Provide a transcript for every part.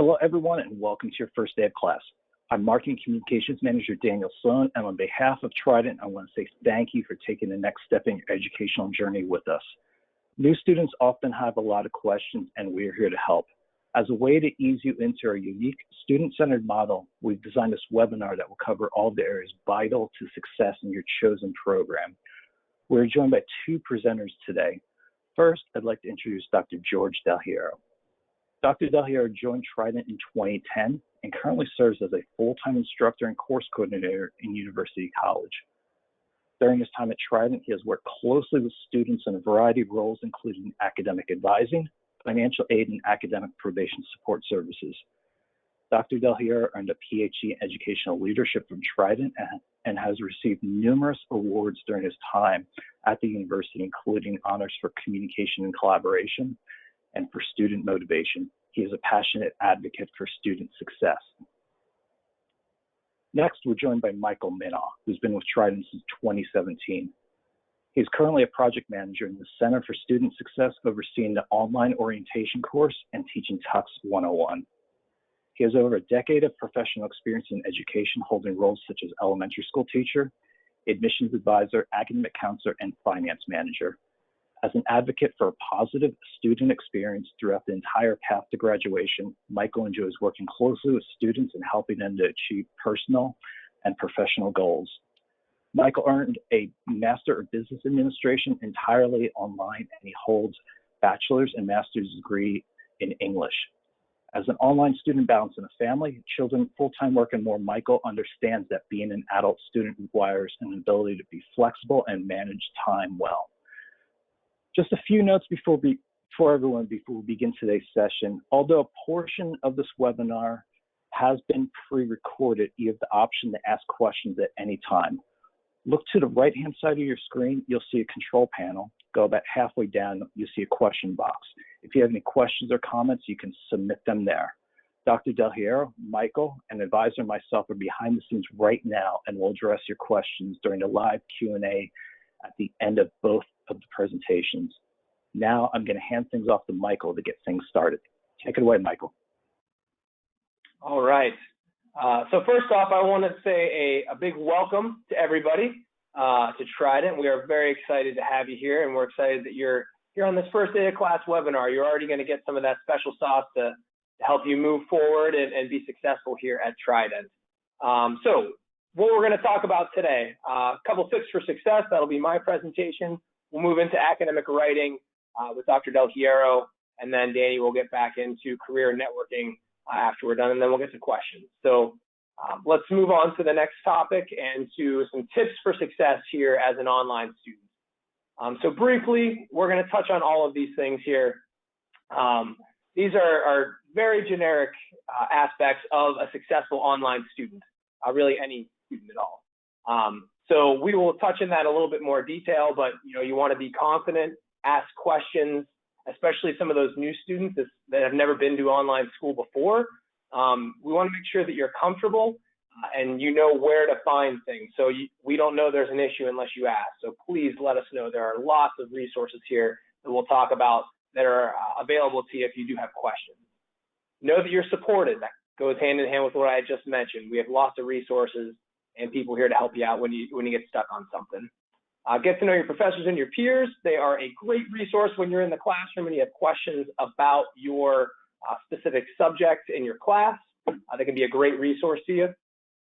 Hello, everyone, and welcome to your first day of class. I'm Marketing Communications Manager Daniel Sloan, and on behalf of Trident, I want to say thank you for taking the next step in your educational journey with us. New students often have a lot of questions, and we're here to help. As a way to ease you into our unique student-centered model, we've designed this webinar that will cover all the areas vital to success in your chosen program. We're joined by two presenters today. First, I'd like to introduce Dr. George Delgiero. Dr. Delgiero joined Trident in 2010 and currently serves as a full-time instructor and course coordinator in University College. During his time at Trident, he has worked closely with students in a variety of roles, including academic advising, financial aid, and academic probation support services. Dr. Delgiero earned a PhD in educational leadership from Trident and has received numerous awards during his time at the university, including honors for communication and collaboration and for student motivation. He is a passionate advocate for student success. Next, we're joined by Michael Minnow, who's been with Trident since 2017. He's currently a project manager in the Center for Student Success, overseeing the online orientation course and teaching Tux 101. He has over a decade of professional experience in education, holding roles such as elementary school teacher, admissions advisor, academic counselor, and finance manager. As an advocate for a positive student experience throughout the entire path to graduation, Michael enjoys working closely with students and helping them to achieve personal and professional goals. Michael earned a Master of Business Administration entirely online, and he holds bachelor's and master's degree in English. As an online student balancing a family, children, full-time work, and more, Michael understands that being an adult student requires an ability to be flexible and manage time well. Just a few notes before we begin today's session. Although a portion of this webinar has been pre-recorded, you have the option to ask questions at any time. Look to the right-hand side of your screen, you'll see a control panel. Go about halfway down, you'll see a question box. If you have any questions or comments, you can submit them there. Dr. Delgiero, Michael, an advisor, and myself are behind the scenes right now, and we'll address your questions during the live Q&A at the end of both of the presentations. Now I'm going to hand things off to Michael to get things started. Take it away, Michael. All right. So first off, I want to say a big welcome to everybody to Trident. We are very excited to have you here, and we're excited that you're here on this first day of class webinar. You're already going to get some of that special sauce to help you move forward and be successful here at Trident. So what we're going to talk about today, a couple tips for success. That'll be my presentation. We'll move into academic writing with Dr. Delgiero, and then Danny will get back into career networking after we're done, and then we'll get to questions. So let's move on to the next topic and to some tips for success here as an online student. So briefly, we're going to touch on all of these things here. These are very generic aspects of a successful online student, really any student at all. So we will touch on that a little bit more detail, but you want to be confident, ask questions, especially some of those new students that have never been to online school before. We want to make sure that you're comfortable and you know where to find things. So we don't know there's an issue unless you ask. So please let us know. There are lots of resources here that we'll talk about that are available to you if you do have questions. Know that you're supported. That goes hand in hand with what I just mentioned. We have lots of resources and people here to help you out when you get stuck on something. Get to know your professors and your peers. They are a great resource when you're in the classroom and you have questions about your specific subject in your class. They can be a great resource to you.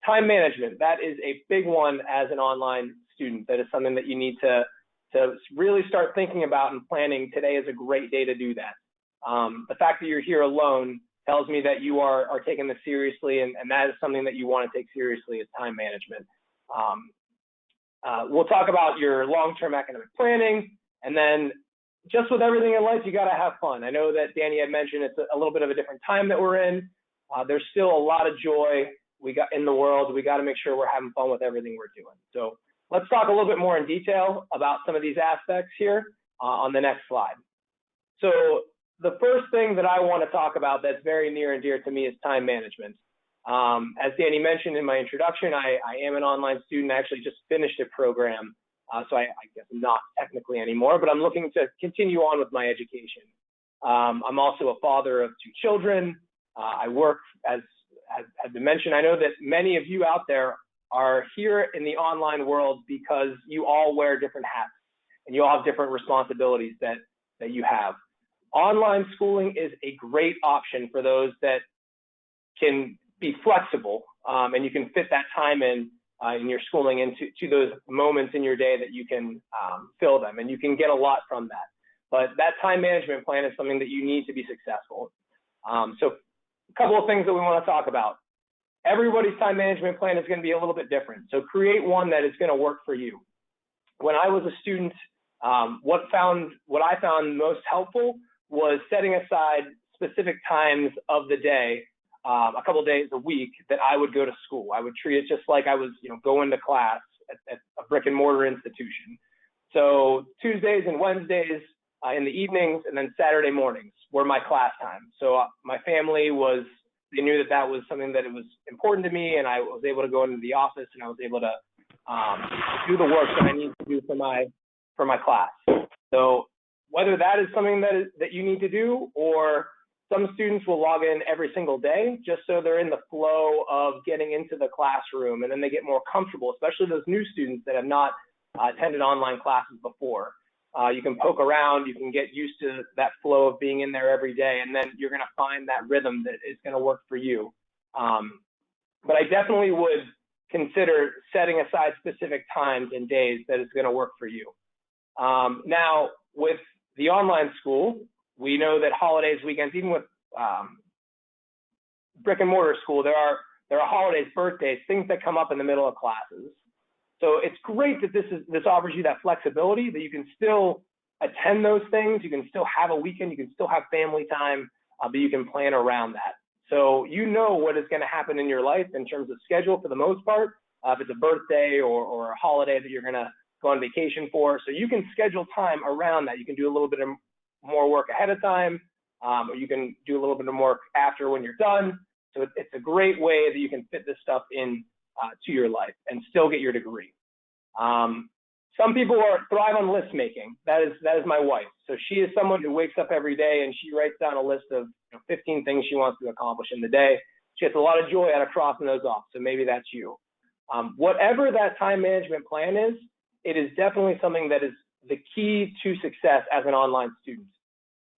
Time management, that is a big one as an online student. That is something that you need to really start thinking about and planning. Today is a great day to do that. The fact that you're here alone tells me that you are taking this seriously, and that is something that you want to take seriously, is time management. We'll talk about your long-term academic planning, and then just with everything in life, you got to have fun. I know that Danny had mentioned it's a little bit of a different time that we're in. There's still a lot of joy in the world. We got to make sure we're having fun with everything we're doing. So let's talk a little bit more in detail about some of these aspects here on the next slide. So the first thing that I want to talk about that's very near and dear to me is time management. As Danny mentioned in my introduction, I am an online student. I actually just finished a program, so I guess not technically anymore, but I'm looking to continue on with my education. I'm also a father of 2 children. I work, as has been mentioned, I know that many of you out there are here in the online world because you all wear different hats and you all have different responsibilities that you have. Online schooling is a great option for those that can be flexible, and you can fit that time in your schooling into those moments in your day that you can fill them, and you can get a lot from that. But that time management plan is something that you need to be successful. So a couple of things that we want to talk about. Everybody's time management plan is going to be a little bit different. So create one that is going to work for you. When I was a student, what I found most helpful was setting aside specific times of the day, a couple of days a week, that I would go to school. I would treat it just like I was, going to class at a brick and mortar institution. So Tuesdays and Wednesdays in the evenings, and then Saturday mornings were my class time. So my family they knew that was something that it was important to me, and I was able to go into the office and I was able to do the work that I need to do for my class. So whether that is something that you need to do, or some students will log in every single day just so they're in the flow of getting into the classroom, and then they get more comfortable, especially those new students that have not attended online classes before. You can poke around, you can get used to that flow of being in there every day, and then you're going to find that rhythm that is going to work for you. But I definitely would consider setting aside specific times and days that is going to work for you. Now, with the online school, we know that holidays, weekends, even with brick and mortar school, there are holidays, birthdays, things that come up in the middle of classes. So it's great that this offers you that flexibility, that you can still attend those things, you can still have a weekend, you can still have family time, but you can plan around that. So you know what is going to happen in your life in terms of schedule for the most part, if it's a birthday or a holiday that you're going to go on vacation for. So you can schedule time around that. You can do a little bit of more work ahead of time, or you can do a little bit of work after when you're done. So it's a great way that you can fit this stuff in to your life and still get your degree. Some people thrive on list making. That is my wife. So she is someone who wakes up every day and she writes down a list of 15 things she wants to accomplish in the day. She gets a lot of joy out of crossing those off. So maybe that's you. Whatever that time management plan is, it is definitely something that is the key to success as an online student.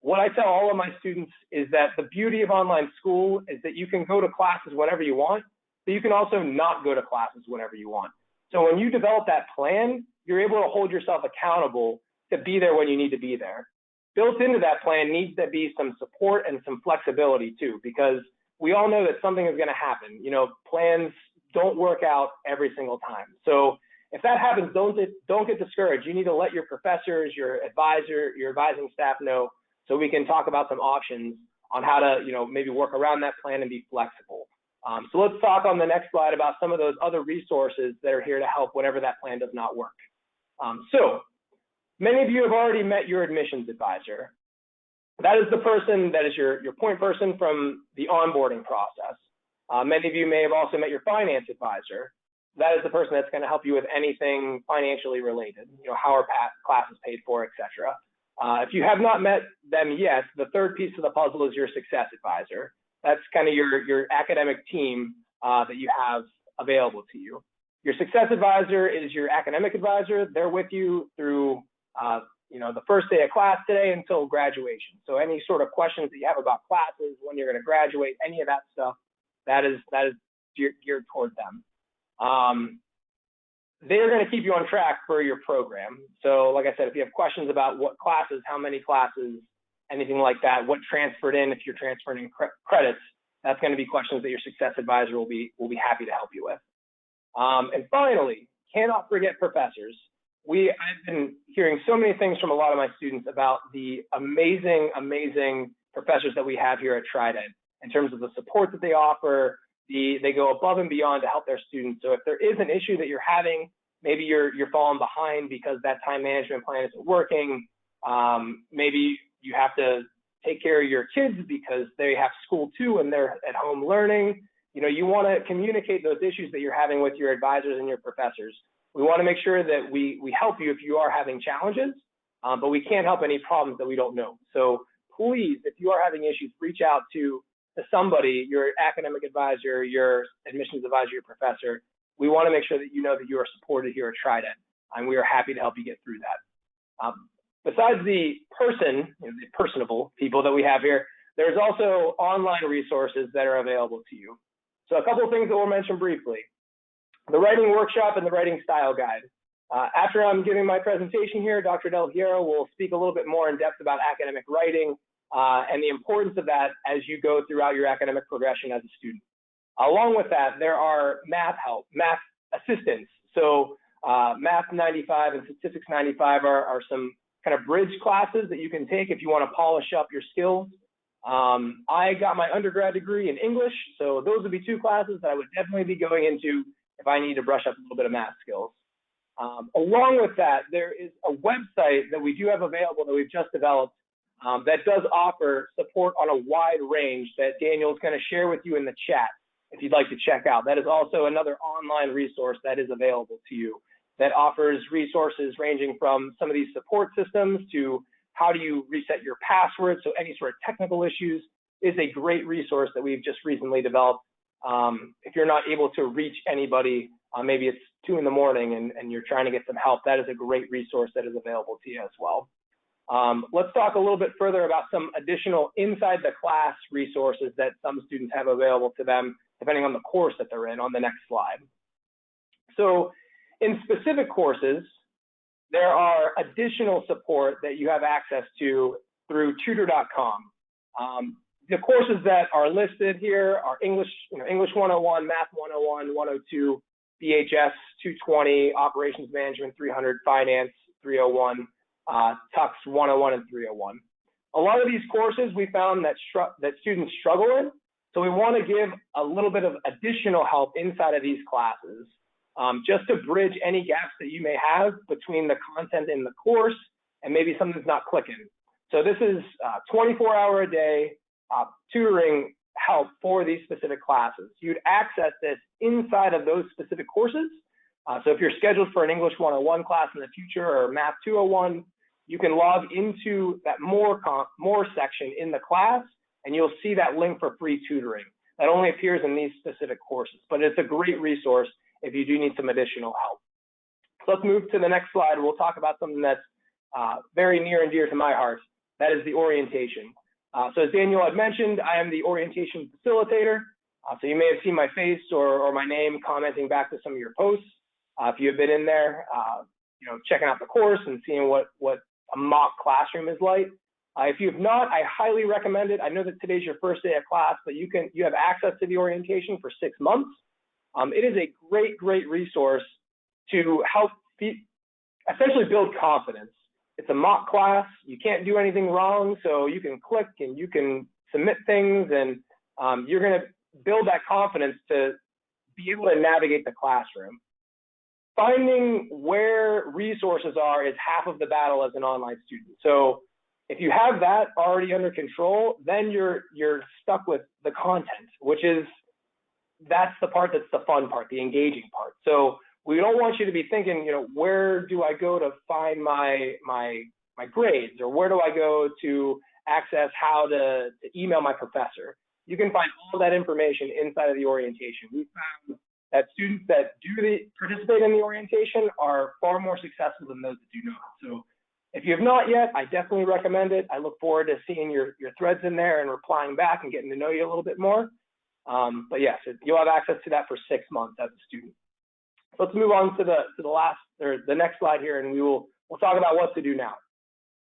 What I tell all of my students is that the beauty of online school is that you can go to classes whenever you want, but you can also not go to classes whenever you want. So when you develop that plan, you're able to hold yourself accountable to be there when you need to be there. Built into that plan needs to be some support and some flexibility too, because we all know that something is going to happen. Plans don't work out every single time. So if that happens, don't get discouraged. You need to let your professors, your advisor, your advising staff know, so we can talk about some options on how to, maybe work around that plan and be flexible. So let's talk on the next slide about some of those other resources that are here to help whenever that plan does not work. So many of you have already met your admissions advisor. That is the person that is your point person from the onboarding process. Many of you may have also met your finance advisor. That is the person that's going to help you with anything financially related, how are classes paid for, etc. If you have not met them yet, the third piece of the puzzle is your success advisor. That's kind of your academic team that you have available to you. Your success advisor is your academic advisor. They're with you through the first day of class today until graduation. So any sort of questions that you have about classes, when you're going to graduate, any of that stuff, that is geared toward them. They're going to keep you on track for your program. So like I said, if you have questions about what classes, how many classes, anything like that, what transferred in, if you're transferring in credits, that's going to be questions that your success advisor will be happy to help you with. And finally, cannot forget professors. I've been hearing so many things from a lot of my students about the amazing, amazing professors that we have here at Trident in terms of the support that they offer. They go above and beyond to help their students. So if there is an issue that you're having, maybe you're falling behind because that time management plan isn't working. Maybe you have to take care of your kids because they have school too and they're at home learning. You want to communicate those issues that you're having with your advisors and your professors. We want to make sure that we help you if you are having challenges, but we can't help any problems that we don't know. So please, if you are having issues, reach out to to somebody, your academic advisor, your admissions advisor, your professor, we want to make sure that you know that you are supported here at Trident, and we are happy to help you get through that. Besides the the personable people that we have here, there's also online resources that are available to you. So a couple of things that we'll mention briefly. The writing workshop and the writing style guide. After I'm giving my presentation here, Dr. Delgiero will speak a little bit more in depth about academic writing and the importance of that as you go throughout your academic progression as a student. Along with that, there are math assistance. So Math 95 and Statistics 95 are some kind of bridge classes that you can take if you want to polish up your skills. I got my undergrad degree in English, so those would be two classes that I would definitely be going into if I need to brush up a little bit of math skills. Along with that, there is a website that we do have available that we've just developed that does offer support on a wide range that Daniel is going to share with you in the chat if you'd like to check out. That is also another online resource that is available to you that offers resources ranging from some of these support systems to how do you reset your password, so any sort of technical issues is a great resource that we've just recently developed. If you're not able to reach anybody, maybe it's 2 in the morning and you're trying to get some help, that is a great resource that is available to you as well. Let's talk a little bit further about some additional inside the class resources that some students have available to them, depending on the course that they're in on the next slide. So in specific courses, there are additional support that you have access to through tutor.com. The courses that are listed here are English 101, Math 101, 102, BHS 220, Operations Management 300, Finance 301, Tux 101 and 301. A lot of these courses we found that students struggle in, so we want to give a little bit of additional help inside of these classes, just to bridge any gaps that you may have between the content in the course and maybe something's not clicking. So this is 24-hour a day tutoring help for these specific classes. You'd access this inside of those specific courses. So if you're scheduled for an English 101 class in the future or Math 201, you can log into that more section in the class, and you'll see that link for free tutoring. That only appears in these specific courses, but it's a great resource if you do need some additional help. So let's move to the next slide. We'll talk about something that's very near and dear to my heart. That is the orientation. So as Daniel had mentioned, I am the orientation facilitator. So you may have seen my face or my name commenting back to some of your posts. If you have been in there, checking out the course and seeing what a mock classroom is like. If you have not, I highly recommend it. I know that today's your first day of class, but you have access to the orientation for 6 months. It is a great resource to help essentially build confidence. It's a mock class. You can't do anything wrong, so you can click and you can submit things, and you're going to build that confidence to be able to navigate the classroom. Finding where resources are is half of the battle as an online student. So if you have that already under control, then you're stuck with the content, that's the part that's the fun part, the engaging part. So we don't want you to be thinking, where do I go to find my grades, or where do I go to access how to email my professor? You can find all that information inside of the orientation. We found that students that do participate in the orientation are far more successful than those that do not. So if you have not yet, I definitely recommend it. I look forward to seeing your threads in there and replying back and getting to know you a little bit more. But yes, you'll have access to that for 6 months as a student. So let's move on to the next slide here, and we'll talk about what to do now.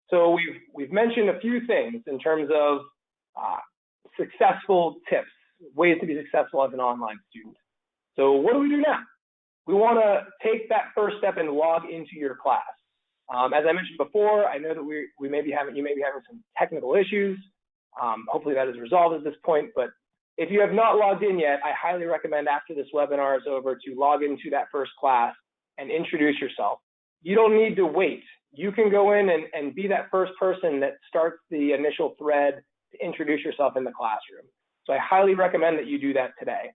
So we've mentioned a few things in terms of successful tips, ways to be successful as an online student. So what do we do now? We want to take that first step and log into your class. As I mentioned before, I know that you may be having some technical issues. Hopefully that is resolved at this point, but if you have not logged in yet, I highly recommend after this webinar is over to log into that first class and introduce yourself. You don't need to wait. You can go in and be that first person that starts the initial thread to introduce yourself in the classroom. So I highly recommend that you do that today.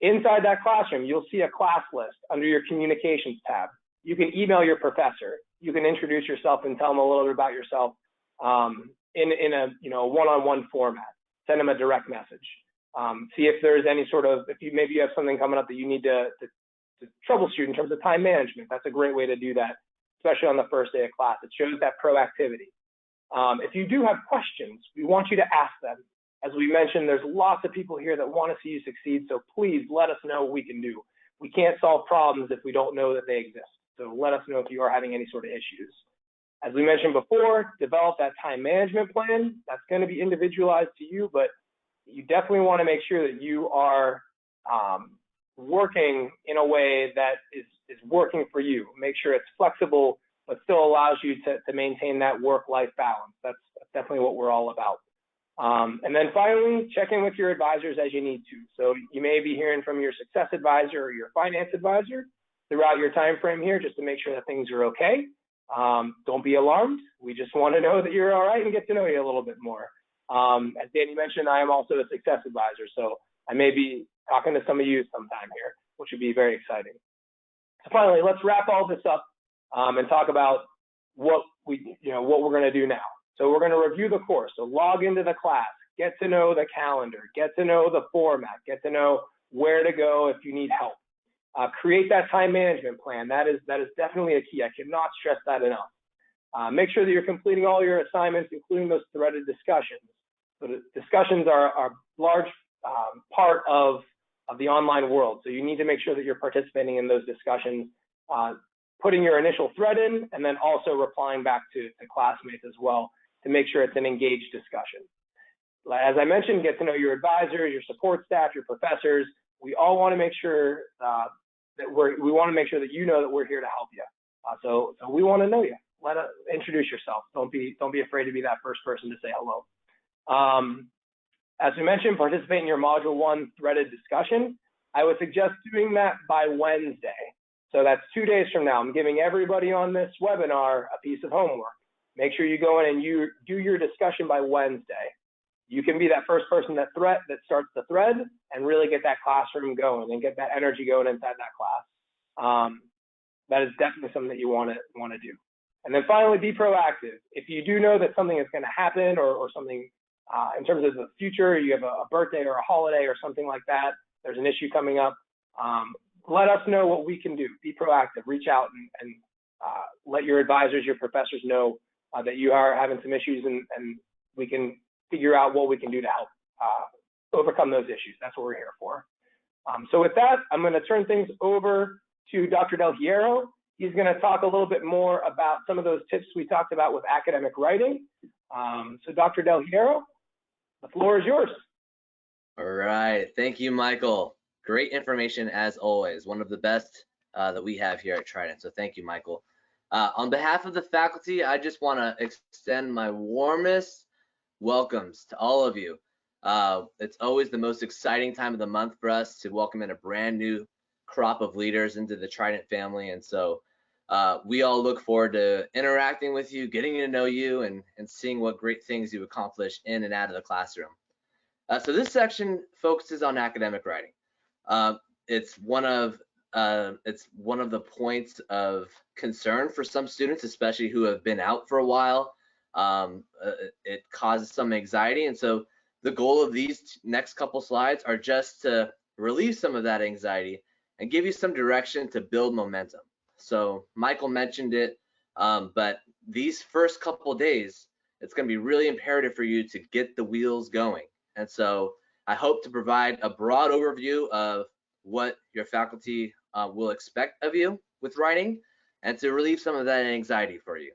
Inside that classroom, you'll see a class list under your communications tab. You can email your professor. You can introduce yourself and tell them a little bit about yourself in a one-on-one format. send them a direct message. See if there's any sort of, maybe you have something coming up that you need to troubleshoot in terms of time management. That's a great way to do that, especially on the first day of class. It shows that proactivity. If you do have questions, we want you to ask them. As we mentioned, there's lots of people here that want to see you succeed, so please let us know what we can do. We can't solve problems if we don't know that they exist. So let us know if you are having any sort of issues. As we mentioned before, develop that time management plan. That's going to be individualized to you, but you definitely want to make sure that you are working in a way that is working for you. Make sure it's flexible, but still allows you to maintain that work-life balance. That's definitely what we're all about. And then finally, check in with your advisors as you need to. So you may be hearing from your success advisor or your finance advisor throughout your time frame here, just to make sure that things are okay. Don't be alarmed. We just want to know that you're all right and get to know you a little bit more. As Danny mentioned, I am also a success advisor, so I may be talking to some of you sometime here, which would be very exciting. So finally, let's wrap all this up and talk about what we're going to do now. So we're going to review the course. So log into the class, get to know the calendar, get to know the format, get to know where to go if you need help. Create that time management plan. That is definitely a key. I cannot stress that enough. Make sure that you're completing all your assignments, including those threaded discussions. So the discussions are a large part of the online world. So you need to make sure that you're participating in those discussions, putting your initial thread in, and then also replying back to classmates as well to make sure it's an engaged discussion. As I mentioned, get to know your advisors, your support staff, your professors. We all want to make sure that you know that we're here to help you. So we want to know you. Introduce yourself. Don't be afraid to be that first person to say hello. As we mentioned, participate in your Module 1 threaded discussion. I would suggest doing that by Wednesday. So that's 2 days from now. I'm giving everybody on this webinar a piece of homework. Make sure you go in and you do your discussion by Wednesday. You can be that first person that starts the thread and really get that classroom going and get that energy going inside that class. That is definitely something that you want to do. And then finally, be proactive. If you do know that something is going to happen or something in terms of the future, you have a birthday or a holiday or something like that, there's an issue coming up, let us know what we can do. Be proactive. Reach out and let your advisors, your professors know that you are having some issues, and we can figure out what we can do to help overcome those issues. That's what we're here for. So with that, I'm going to turn things over to Dr. Delgiero. He's going to talk a little bit more about some of those tips we talked about with academic writing. So Dr. Delgiero, the floor is yours. All right. Thank you, Michael. Great information as always. One of the best that we have here at Trident. So thank you, Michael. On behalf of the faculty, I just want to extend my warmest welcomes to all of you. It's always the most exciting time of the month for us to welcome in a brand new crop of leaders into the Trident family. And so we all look forward to interacting with you, getting to know you, and seeing what great things you accomplish in and out of the classroom. So this section focuses on academic writing. It's one of the points of concern for some students, especially who have been out for a while. It causes some anxiety, and so the goal of these next couple slides are just to relieve some of that anxiety and give you some direction to build momentum. So Michael mentioned it, but these first couple days, it's going to be really imperative for you to get the wheels going. And so I hope to provide a broad overview of what your faculty will expect of you with writing and to relieve some of that anxiety for you.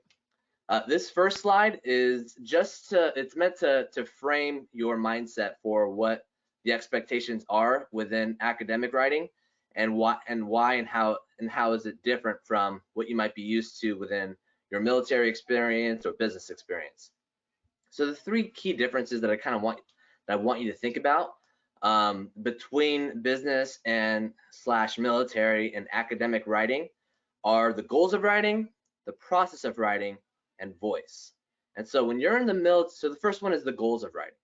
This first slide is it's meant to frame your mindset for what the expectations are within academic writing and why and how is it different from what you might be used to within your military experience or business experience. So the three key differences that I want you to think about between business and / military and academic writing are the goals of writing, the process of writing, and voice. And so when you're in the military, so the first one is the goals of writing.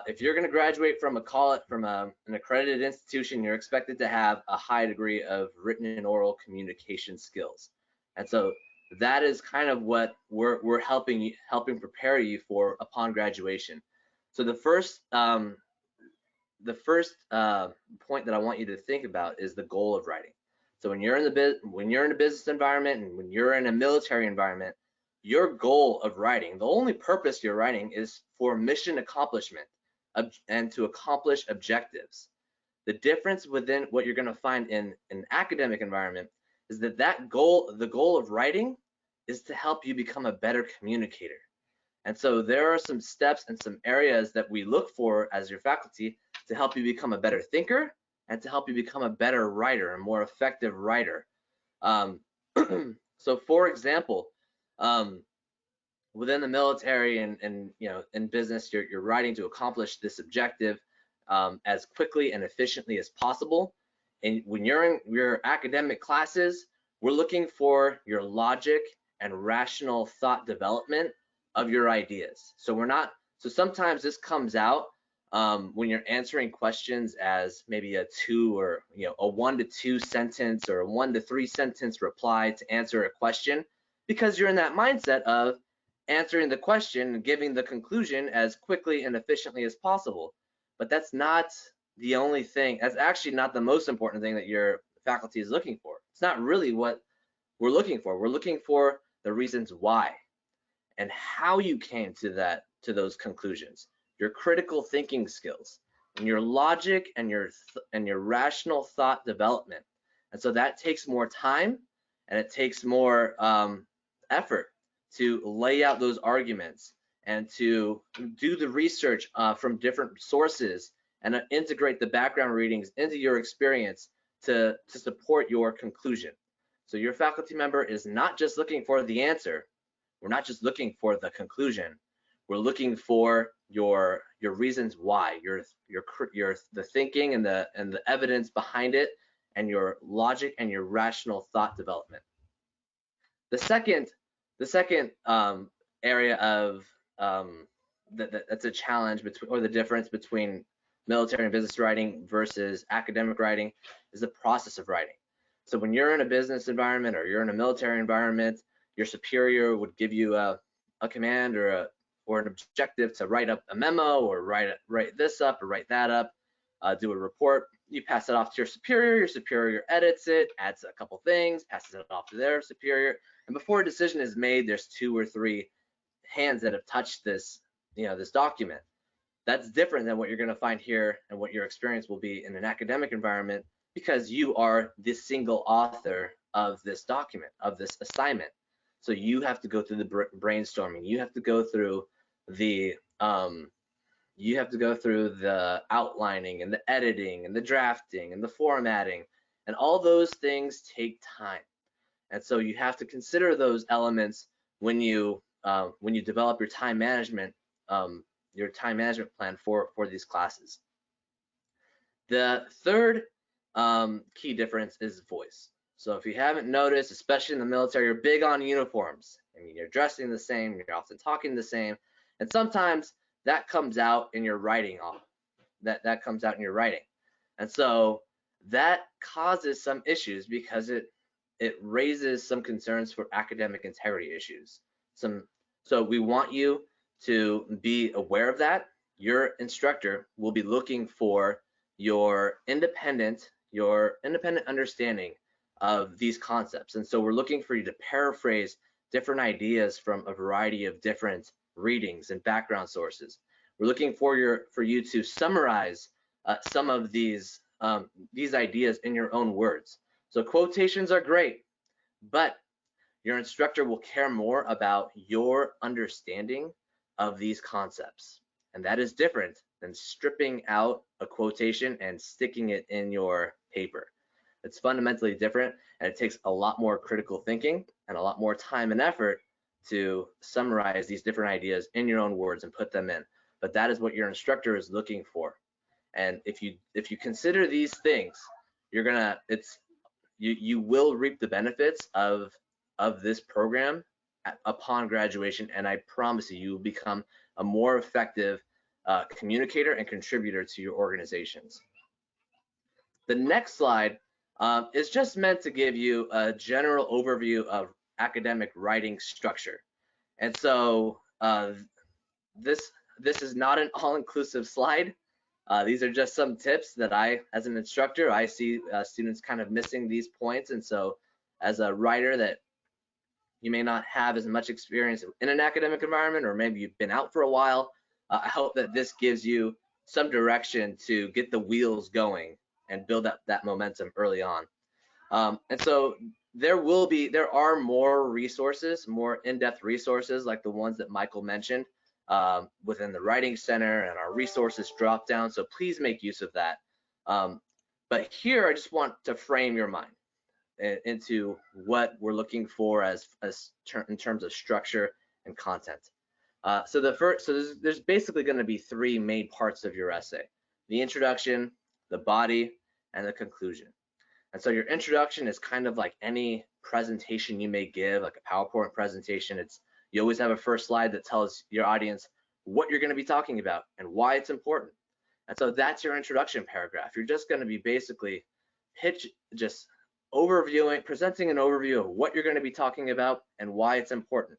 If you're going to graduate from an accredited institution, you're expected to have a high degree of written and oral communication skills. And so that is kind of what we're helping prepare you for upon graduation. So the first point that I want you to think about is the goal of writing. So when you're in a business environment and when you're in a military environment, your goal of writing, the only purpose you're writing is for mission accomplishment and to accomplish objectives. The difference within what you're going to find in an academic environment is that the goal of writing is to help you become a better communicator. And so there are some steps and some areas that we look for as your faculty to help you become a better thinker and to help you become a better writer, a more effective writer. So for example, within the military and in business, you're writing to accomplish this objective as quickly and efficiently as possible. And when you're in your academic classes, we're looking for your logic and rational thought development of your ideas. So sometimes this comes out when you're answering questions as maybe a 1 to 2 sentence or a 1 to 3 sentence reply to answer a question, because you're in that mindset of answering the question and giving the conclusion as quickly and efficiently as possible. But that's not the only thing. That's actually not the most important thing that your faculty is looking for. It's not really what we're looking for. We're looking for the reasons why and how you came to those conclusions, your critical thinking skills, and your logic and your rational thought development. And so that takes more time and it takes more effort to lay out those arguments and to do the research from different sources and integrate the background readings into your experience to support your conclusion. So your faculty member is not just looking for the answer. We're not just looking for the conclusion. We're looking for your reasons why, the thinking and the evidence behind it, and your logic and your rational thought development. The second area of that's a challenge or the difference between military and business writing versus academic writing is the process of writing. So when you're in a business environment or you're in a military environment, your superior would give you a command or an objective to write up a memo or write this up or write that up, do a report. You pass it off to your superior edits it, adds a couple things, passes it off to their superior, and before a decision is made, there's 2 or 3 hands that have touched this document. That's different than what you're going to find here and what your experience will be in an academic environment, because you are the single author of this document, of this assignment. So you have to go through the brainstorming. You have to go through the outlining and the editing and the drafting and the formatting, and all those things take time. And so you have to consider those elements when you develop your time management plan for these classes. The third key difference is voice. So if you haven't noticed, especially in the military, you're big on uniforms. I mean, you're dressing the same, you're often talking the same, and sometimes that comes out in your writing. That comes out in your writing, and so that causes some issues because it raises some concerns for academic integrity issues. So we want you to be aware of that. Your instructor will be looking for your independent understanding of these concepts. And so we're looking for you to paraphrase different ideas from a variety of different readings and background sources. We're looking for you to summarize some of these ideas in your own words. So quotations are great, but your instructor will care more about your understanding of these concepts. And that is different than stripping out a quotation and sticking it in your paper. It's fundamentally different, and it takes a lot more critical thinking and a lot more time and effort to summarize these different ideas in your own words and put them in. But that is what your instructor is looking for. And if you consider these things, you will reap the benefits of this program upon graduation, and I promise you will become a more effective communicator and contributor to your organizations. The next slide is just meant to give you a general overview of academic writing structure. And so this this is not an all-inclusive slide. These are just some tips that I, as an instructor, I see students kind of missing these points. And so as a writer that you may not have as much experience in an academic environment, or maybe you've been out for a while, I hope that this gives you some direction to get the wheels going and build up that momentum early on. And so there are more resources, more in-depth resources like the ones that Michael mentioned within the Writing Center and our resources drop down. So please make use of that. But here I just want to frame your mind into what we're looking for in terms of structure and content. So there's basically going to be three main parts of your essay: the introduction, the body, and the conclusion. And so your introduction is kind of like any presentation you may give, like a PowerPoint presentation. You always have a first slide that tells your audience what you're going to be talking about and why it's important. And so that's your introduction paragraph. You're just going to be basically presenting an overview of what you're going to be talking about and why it's important.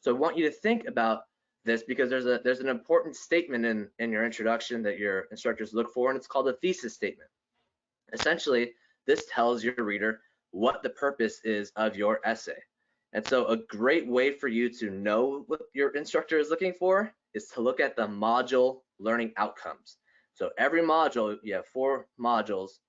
So I want you to think about this, because there's an important statement in your introduction that your instructors look for, and it's called a thesis statement. Essentially, this tells your reader what the purpose is of your essay. And so a great way for you to know what your instructor is looking for is to look at the module learning outcomes. So every module, you have 4 modules.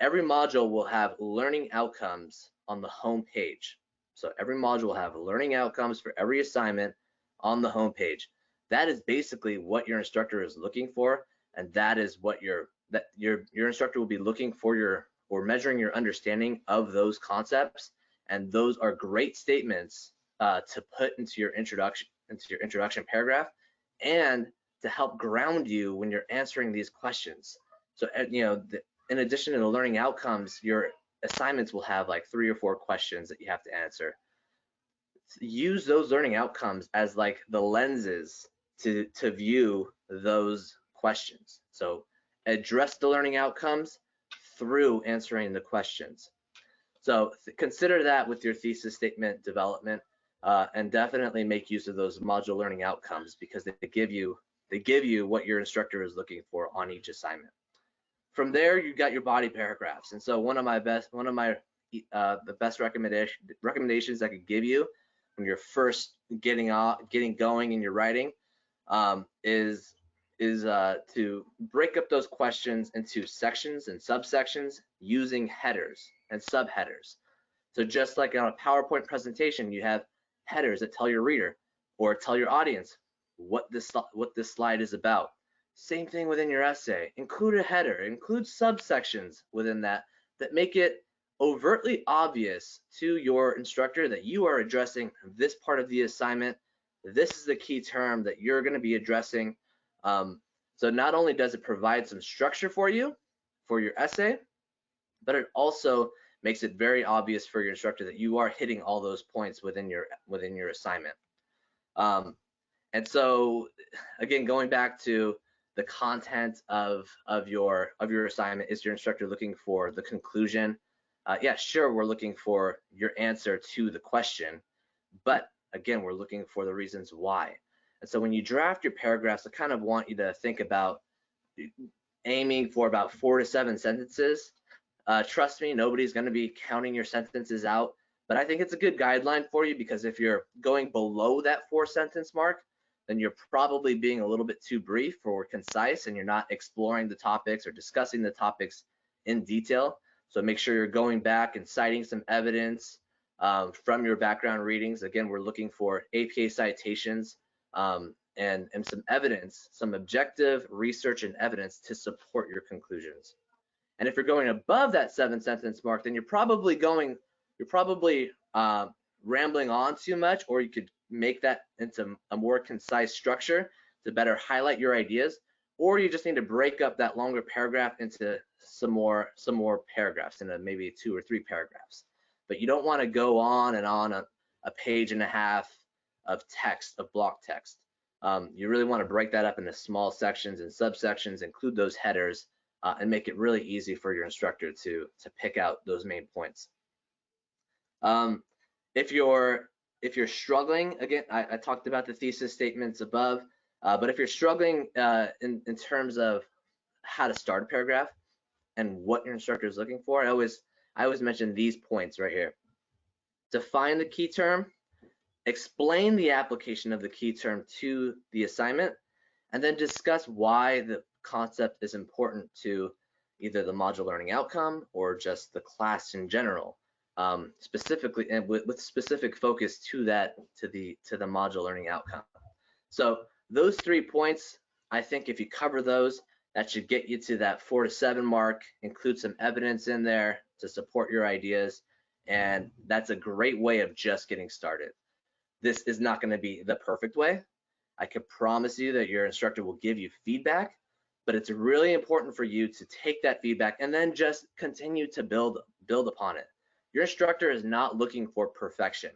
Every module will have learning outcomes on the home page. So every module will have learning outcomes for every assignment on the home page. That is basically what your instructor is looking for, and that is what your instructor will be looking for or measuring your understanding of those concepts. And those are great statements to put into your introduction paragraph, and to help ground you when you're answering these questions. So in addition to the learning outcomes, your assignments will have like 3 or 4 questions that you have to answer. Use those learning outcomes as like the lenses to view those questions. So address the learning outcomes through answering the questions. So consider that with your thesis statement development, and definitely make use of those module learning outcomes, because they give you what your instructor is looking for on each assignment. From there, you got your body paragraphs. And so the best recommendations I could give you when you're first getting going in your writing is to break up those questions into sections and subsections using headers and subheaders. So just like on a PowerPoint presentation, you have headers that tell your reader or tell your audience what this slide is about. Same thing within your essay. Include a header, include subsections within that make it overtly obvious to your instructor that you are addressing this part of the assignment. This is the key term that you're going to be addressing. So not only does it provide some structure for you for your essay, but it also makes it very obvious for your instructor that you are hitting all those points within your assignment. And so again, going back to the content of your assignment, is your instructor looking for the conclusion? Yeah, sure, we're looking for your answer to the question, but again, we're looking for the reasons why. And so when you draft your paragraphs, I kind of want you to think about aiming for about 4 to 7 sentences. Trust me, nobody's going to be counting your sentences out, but I think it's a good guideline for you, because if you're going below that 4-sentence mark, then you're probably being a little bit too brief or concise, and you're not exploring the topics or discussing the topics in detail. So make sure you're going back and citing some evidence from your background readings. Again, we're looking for APA citations and some evidence, some objective research and evidence to support your conclusions. And if you're going above that 7-sentence mark, then you're probably rambling on too much, or you could make that into a more concise structure to better highlight your ideas, or you just need to break up that longer paragraph into some more paragraphs, into maybe 2 or 3 paragraphs. But you don't want to go on and on a page and a half of text, of block text. You really want to break that up into small sections and subsections, include those headers, and make it really easy for your instructor to pick out those main points. If you're struggling, again, I talked about the thesis statements above. But if you're struggling in terms of how to start a paragraph and what your instructor is looking for, I always mention these points right here. Define the key term, explain the application of the key term to the assignment, and then discuss why the concept is important to either the module learning outcome or just the class in general, specifically and with specific focus to the module learning outcome. So those 3 points, I think if you cover those, that should get you to that 4 to 7 mark. Include some evidence in there to support your ideas, and that's a great way of just getting started. This is not going to be the perfect way. I can promise you that your instructor will give you feedback, but it's really important for you to take that feedback and then just continue to build upon it. Your instructor is not looking for perfection.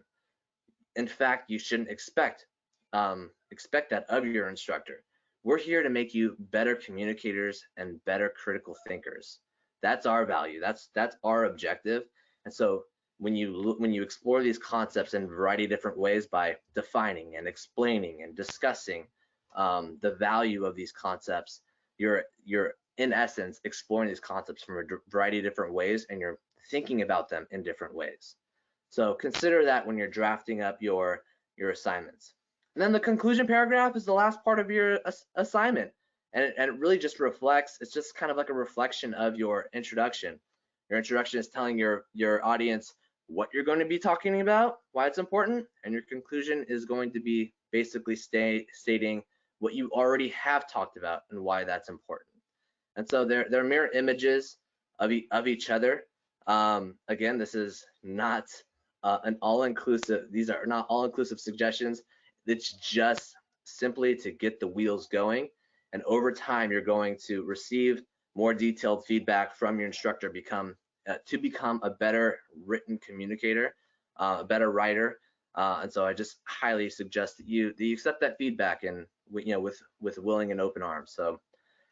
In fact, you shouldn't expect that of your instructor. We're here to make you better communicators and better critical thinkers. That's our value. That's our objective. And so when you explore these concepts in a variety of different ways by defining and explaining and discussing the value of these concepts, you're in essence exploring these concepts from a variety of different ways, and you're thinking about them in different ways. So consider that when you're drafting up your assignments. And then the conclusion paragraph is the last part of your assignment, and it really just reflects, it's just kind of like a reflection of your introduction. Your introduction is telling your audience what you're going to be talking about, why it's important, and your conclusion is going to be basically stating what you already have talked about and why that's important. And so they're mirror images of each other. Again, this is not an all-inclusive, these are not all-inclusive suggestions. It's just simply to get the wheels going, and over time you're going to receive more detailed feedback from your instructor to become a better written communicator, a better writer. And so I just highly suggest that you accept that feedback, and with willing and open arms. So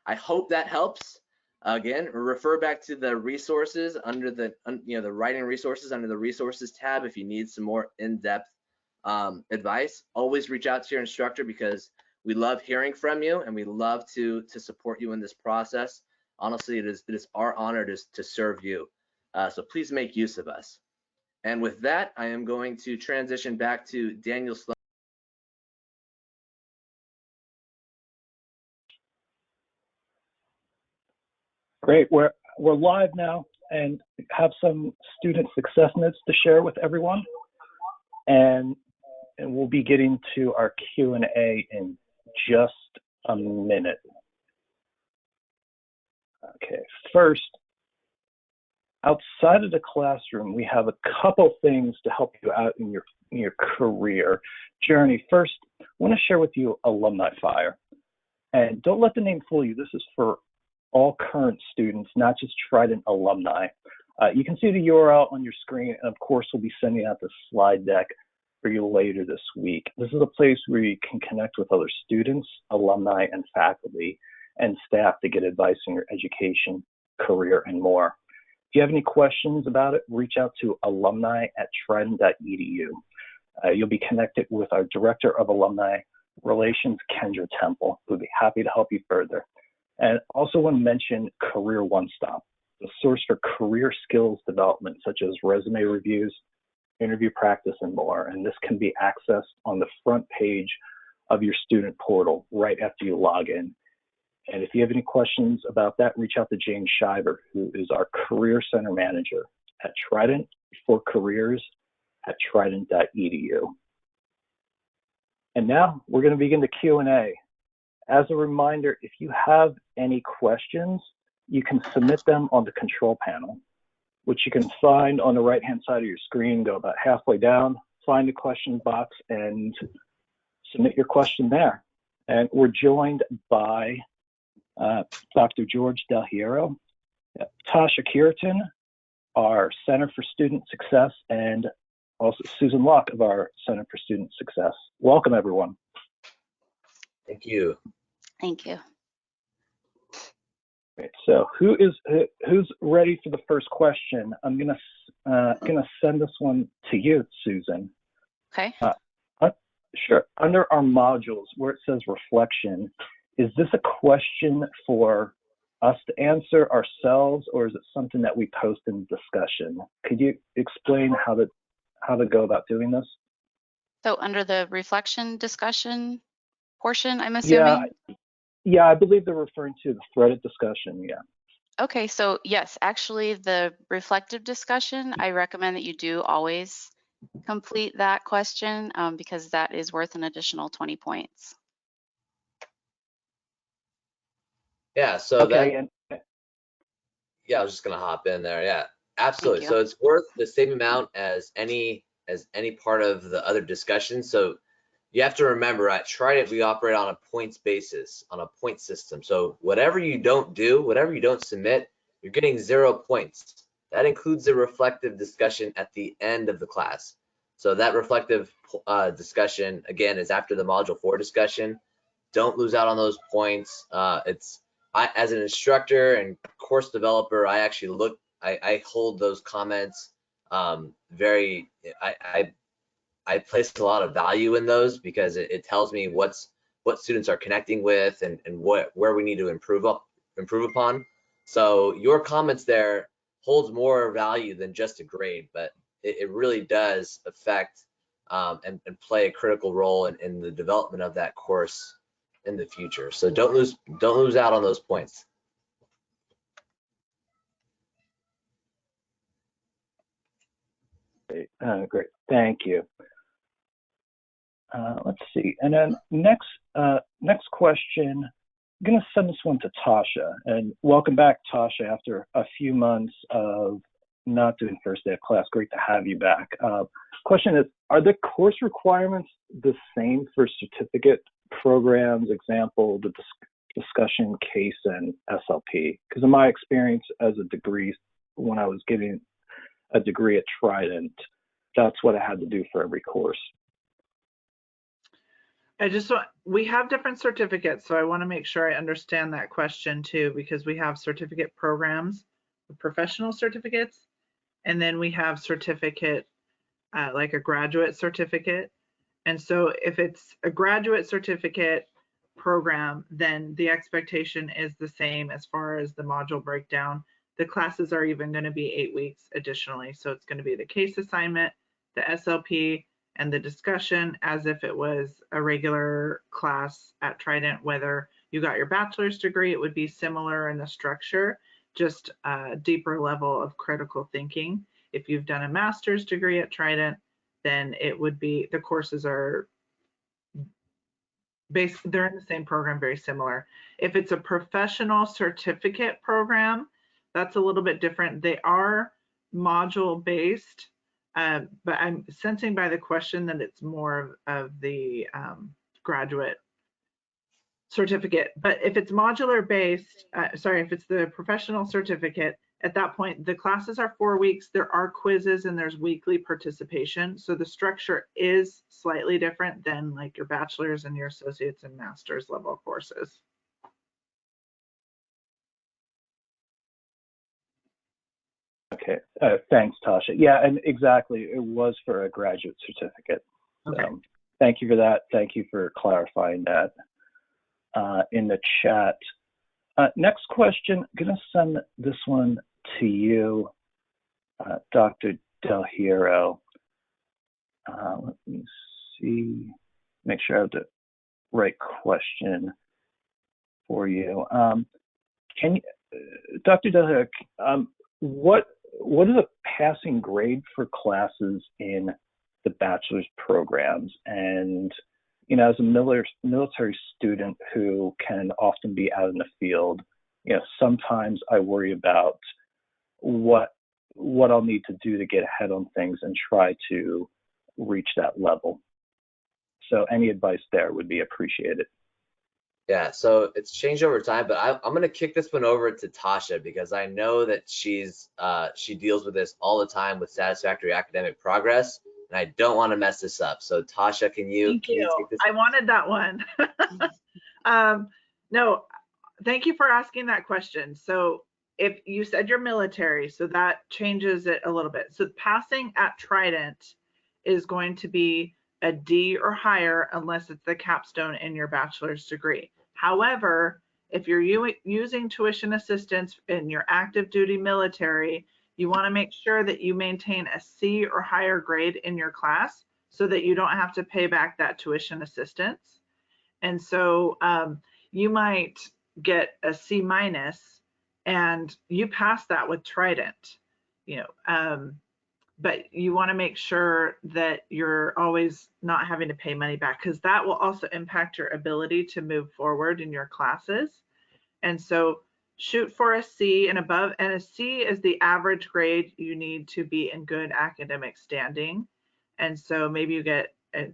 I hope that helps. Again, refer back to the resources under the writing resources under the resources tab if you need some more in-depth advice. Always reach out to your instructor, because we love hearing from you and we love to support you in this process. Honestly, it is our honor to serve you. So please make use of us. And with that, I am going to transition back to Daniel Sloan. Great, we're live now and have some student success notes to share with everyone. And we'll be getting to our Q&A in just a minute. Okay, first, outside of the classroom, we have a couple things to help you out in your career journey. First, I want to share with you Alumni Fire. And don't let the name fool you. This is for all current students, not just Trident alumni. You can see the URL on your screen, and of course, we'll be sending out the slide deck for you later this week. This is a place where you can connect with other students, alumni, and faculty and staff to get advice on your education, career, and more. If you have any questions about it, reach out to alumni@trident.edu. You'll be connected with our Director of Alumni Relations, Kendra Temple, who'll be happy to help you further. And also want to mention Career One Stop, the source for career skills development, such as resume reviews, interview practice, and more. And this can be accessed on the front page of your student portal right after you log in. And if you have any questions about that, reach out to Jane Shiver, who is our Career Center Manager at Trident for careers@trident.edu. And now we're going to begin the Q&A. As a reminder, if you have any questions, you can submit them on the control panel, which you can find on the right-hand side of your screen. Go about halfway down, find the question box, and submit your question there. And we're joined by Dr. George Delgiero, Tasha Cureton, our Center for Student Success, and also Susan Locke of our Center for Student Success. Welcome, everyone. Thank you. Thank you. Great. So who's ready for the first question? I'm gonna send this one to you, Susan. Okay. Sure. Under our modules where it says reflection, is this a question for us to answer ourselves, or is it something that we post in discussion? Could you explain how to go about doing this? So under the reflection discussion portion, I'm assuming? Yeah, I believe they're referring to the threaded discussion, yeah. Okay, so yes, actually the reflective discussion, I recommend that you do always complete that question because that is worth an additional 20 points. Yeah, so okay, yeah, I was just gonna hop in there. Yeah, absolutely. So it's worth the same amount as any part of the other discussion. So you have to remember at Trident, we operate on a points basis, on a point system. So whatever you don't do, whatever you don't submit, you're getting 0 points. That includes the reflective discussion at the end of the class. So that reflective discussion, again, is after the Module 4 discussion. Don't lose out on those points. As an instructor and course developer, I actually I hold those comments I place a lot of value in those because it tells me what students are connecting with and where we need to improve upon. So your comments there holds more value than just a grade, but it really does affect and play a critical role in the development of that course in the future. So don't lose out on those points. Great, thank you. Let's see, and then next question, I'm gonna send this one to Tasha, and welcome back, Tasha, after a few months of not doing first day of class. Great to have you back. Question is, are the course requirements the same for certificate programs, example, the discussion, case, and SLP? Because in my experience as a degree, when I was getting a degree at Trident, that's what I had to do for every course. We have different certificates, so I want to make sure I understand that question too, because we have certificate programs, professional certificates, and then we have certificate, like a graduate certificate. And so if it's a graduate certificate program, then the expectation is the same as far as the module breakdown. The classes are even going to be 8 weeks additionally. So it's going to be the case assignment, the SLP, and the discussion as if it was a regular class at Trident. Whether you got your bachelor's degree, it would be similar in the structure, just a deeper level of critical thinking. If you've done a master's degree at Trident, then it would be, the courses are they're in the same program, very similar. If it's a professional certificate program, that's a little bit different. They are module based, but I'm sensing by the question that it's more of the graduate certificate. But if it's modular based, if it's the professional certificate, at that point, the classes are 4 weeks. There are quizzes and there's weekly participation. So the structure is slightly different than like your bachelor's and your associate's and master's level courses. Okay, thanks, Tasha. Yeah, and exactly, it was for a graduate certificate. Okay. Thank you for that. Thank you for clarifying that in the chat. Next question, I'm gonna send this one to you, Dr. Delgiero. Let me see, make sure I have the right question for you. Can you, Dr. Delgiero, what is a passing grade for classes in the bachelor's programs? And you know, as a military student who can often be out in the field, you know, sometimes I worry about what I'll need to do to get ahead on things and try to reach that level. So any advice there would be appreciated. Yeah, so it's changed over time, but I'm gonna kick this one over to Tasha because I know that she deals with this all the time with satisfactory academic progress, and I don't want to mess this up. So Tasha, can you take this? I wanted that one. No, thank you for asking that question. So if you said you're military, so that changes it a little bit. So passing at Trident is going to be a D or higher unless it's the capstone in your bachelor's degree. However, if you're using tuition assistance in your active duty military, you want to make sure that you maintain a C or higher grade in your class so that you don't have to pay back that tuition assistance. And so you might get a C minus and you pass that with Trident, but you want to make sure that you're always not having to pay money back, because that will also impact your ability to move forward in your classes. And so shoot for a C and above, and a C is the average grade you need to be in good academic standing. And so maybe you get a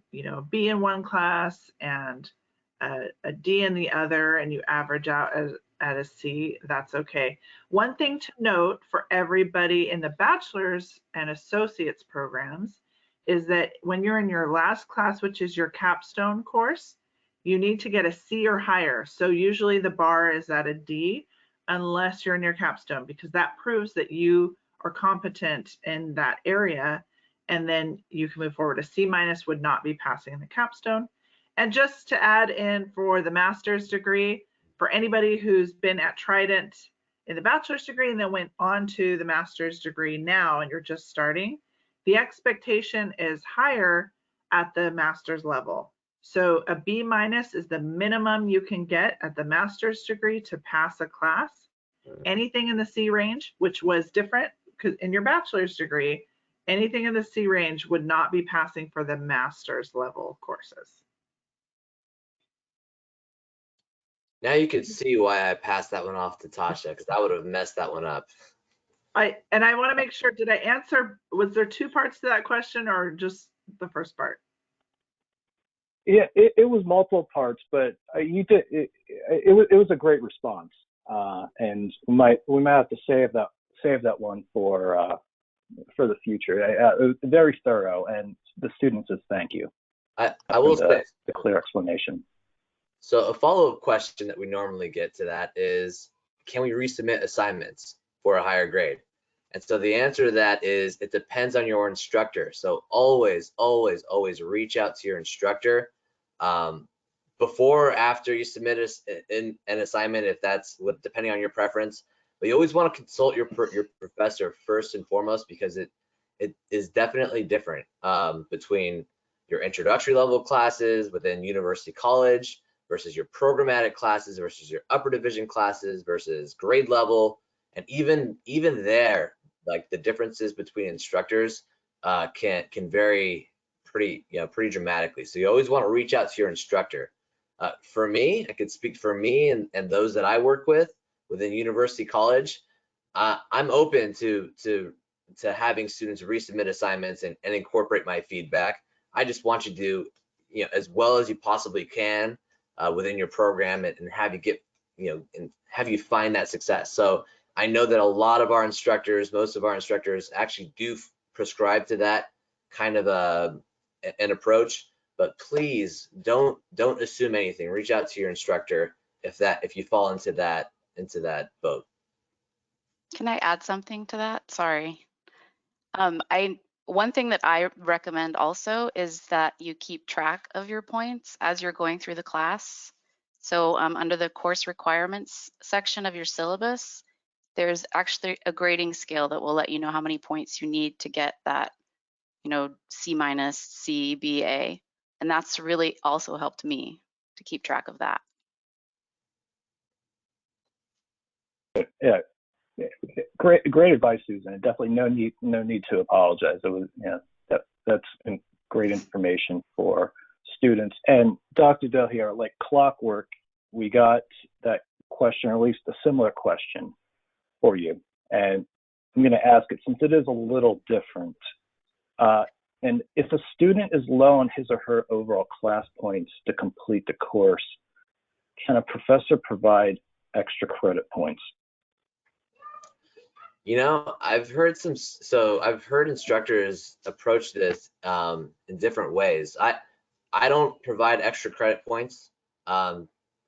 B in one class and a D in the other, and you average out at a C. That's okay. One thing to note for everybody in the bachelor's and associate's programs is that when you're in your last class, which is your capstone course, you need to get a C or higher. So usually the bar is at a D unless you're in your capstone, because that proves that you are competent in that area, and then you can move forward. A C minus would not be passing in the capstone. And just to add in for the master's degree, for anybody who's been at Trident in the bachelor's degree and then went on to the master's degree now and you're just starting, the expectation is higher at the master's level. So a B minus is the minimum you can get at the master's degree to pass a class. Anything in the C range, which was different because in your bachelor's degree, anything in the C range would not be passing for the master's level courses. Now you can see why I passed that one off to Tasha, because I would have messed that one up. I want to make sure, did I answer, was there two parts to that question or just the first part? Yeah, it was multiple parts, but you did. It was a great response, and we might have to save that one for the future. It was very thorough, and the student says thank you. I will say the clear explanation. So a follow-up question that we normally get to that is, can we resubmit assignments for a higher grade? And so the answer to that is, it depends on your instructor. So always, always, always reach out to your instructor before or after you submit an assignment, if that's depending on your preference. But you always want to consult your professor first and foremost, because it is definitely different between your introductory level classes within university college versus your programmatic classes versus your upper division classes versus grade level. And even there, like the differences between instructors can vary pretty dramatically. So you always want to reach out to your instructor. For me, I could speak for me and those that I work with within university college. I'm open to having students resubmit assignments and incorporate my feedback. I just want you to do as well as you possibly can within your program and have you get and have you find that success. So I know that a lot of our instructors, most of our instructors actually do prescribe to that kind of an approach, but please don't assume anything. Reach out to your instructor if you fall into that boat. Can I add something to that? Sorry. One thing that I recommend also is that you keep track of your points as you're going through the class. So under the course requirements section of your syllabus, there's actually a grading scale that will let you know how many points you need to get that, C minus, C, B, A. And that's really also helped me to keep track of that. Yeah. Great advice, Susan. Definitely no need to apologize. It was that's great information for students. And Dr. Delgiero, like clockwork, we got that question, or at least a similar question for you. And I'm going to ask it since it is a little different. And if a student is low on his or her overall class points to complete the course, can a professor provide extra credit points? I've heard instructors approach this in different ways. I don't provide extra credit points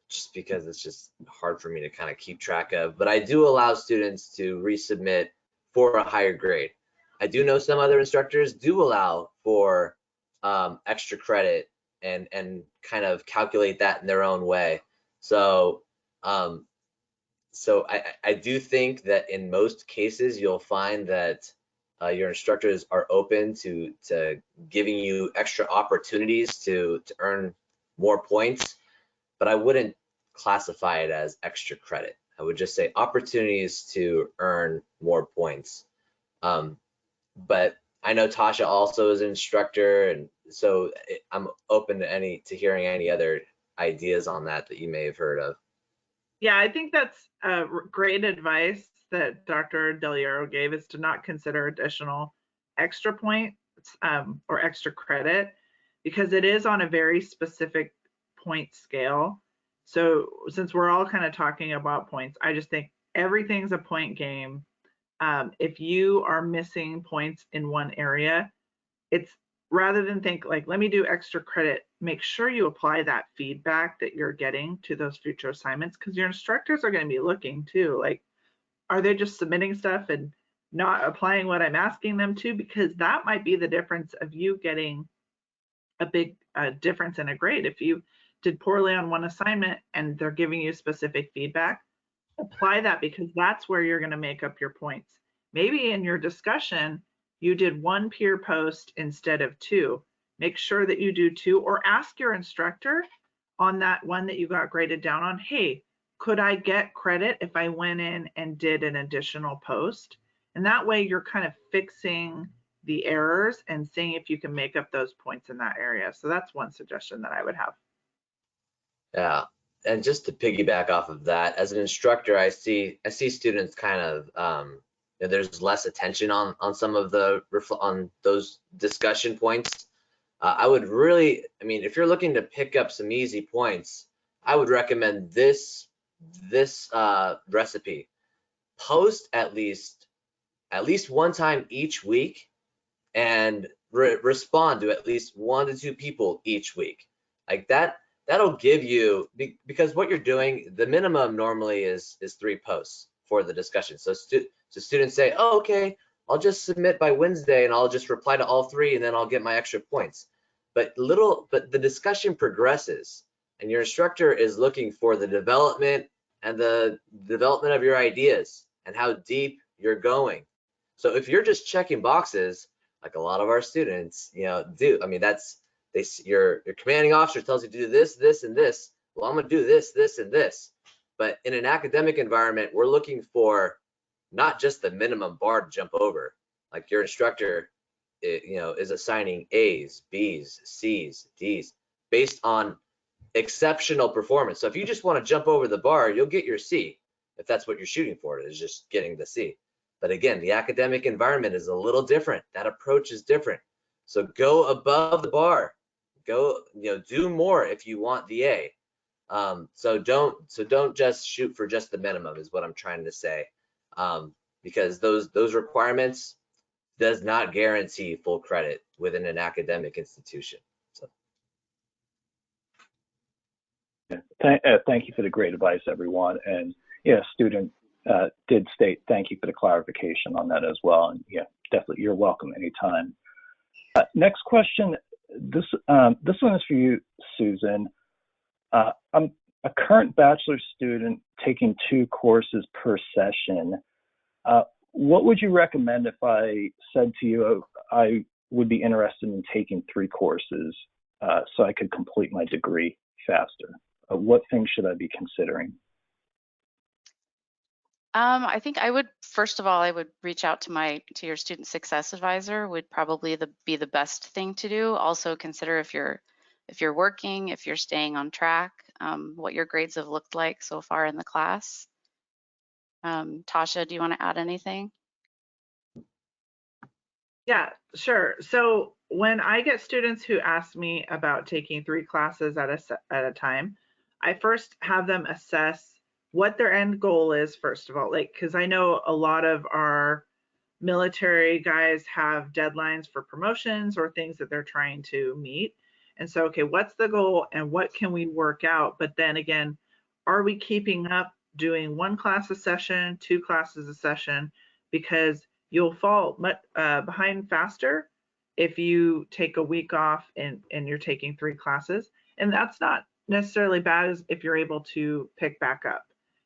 just because it's just hard for me to kind of keep track of, but I do allow students to resubmit for a higher grade. I do know some other instructors do allow for extra credit and kind of calculate that in their own way. So I do think that in most cases you'll find that your instructors are open to giving you extra opportunities to earn more points, but I wouldn't classify it as extra credit. I would just say opportunities to earn more points. But I know Tasha also is an instructor, and so I'm open to hearing any other ideas on that you may have heard of. Yeah, I think that's great advice that Dr. Delgiero gave, is to not consider additional extra points or extra credit, because it is on a very specific point scale. So since we're all kind of talking about points, I just think everything's a point game. If you are missing points in one area, it's rather than think like, let me do extra credit, make sure you apply that feedback that you're getting to those future assignments, because your instructors are going to be looking too. Like, are they just submitting stuff and not applying what I'm asking them to? Because that might be the difference of you getting a big difference in a grade. If you did poorly on one assignment and they're giving you specific feedback, apply that, because that's where you're going to make up your points. Maybe in your discussion, you did one peer post instead of two. Make sure that you do two, or ask your instructor on that one that you got graded down on, hey, could I get credit if I went in and did an additional post? And that way you're kind of fixing the errors and seeing if you can make up those points in that area. So that's one suggestion that I would have. Yeah, and just to piggyback off of that, as an instructor, I see students kind of there's less attention on some of on those discussion points. I would really, I mean, if you're looking to pick up some easy points, I would recommend this recipe. Post at least one time each week, and respond to at least 1 to 2 people each week. Like that'll give you, because what you're doing, the minimum normally is 3 posts for the discussion. So students say, oh, okay, I'll just submit by Wednesday and I'll just reply to all 3 and then I'll get my extra points. But the discussion progresses, and your instructor is looking for the development of your ideas and how deep you're going. So if you're just checking boxes, like a lot of our students, do, I mean, your commanding officer tells you to do this, this, and this. Well, I'm going to do this, this, and this. But in an academic environment, we're looking for not just the minimum bar to jump over. Like your instructor, is assigning A's, B's, C's, D's based on exceptional performance. So if you just want to jump over the bar, you'll get your C if that's what you're shooting for, is just getting the C. But again, the academic environment is a little different. That approach is different. So go above the bar. Go, do more if you want the A. So don't just shoot for just the minimum, is what I'm trying to say. Because those requirements does not guarantee full credit within an academic institution. So. Thank you for the great advice, everyone. And yeah, student did state thank you for the clarification on that as well. And yeah, definitely, you're welcome anytime. Next question. This one is for you, Susan. I'm a current bachelor's student taking 2 courses per session. What would you recommend if I said to you I would be interested in taking 3 courses so I could complete my degree faster? What things should I be considering? I think I would, first of all, I would reach out to your student success advisor, would probably be the best thing to do. Also consider if you're working, if you're staying on track, what your grades have looked like so far in the class. Tasha, do you want to add anything? Yeah, sure. So when I get students who ask me about taking 3 classes at a time, I first have them assess what their end goal is, first of all, like, because I know a lot of our military guys have deadlines for promotions or things that they're trying to meet. And so, okay, what's the goal and what can we work out? But then again, are we keeping up doing 1 class a session, 2 classes a session? Because you'll fall behind faster if you take a week off and you're taking 3 classes. And that's not necessarily bad as if you're able to pick back up.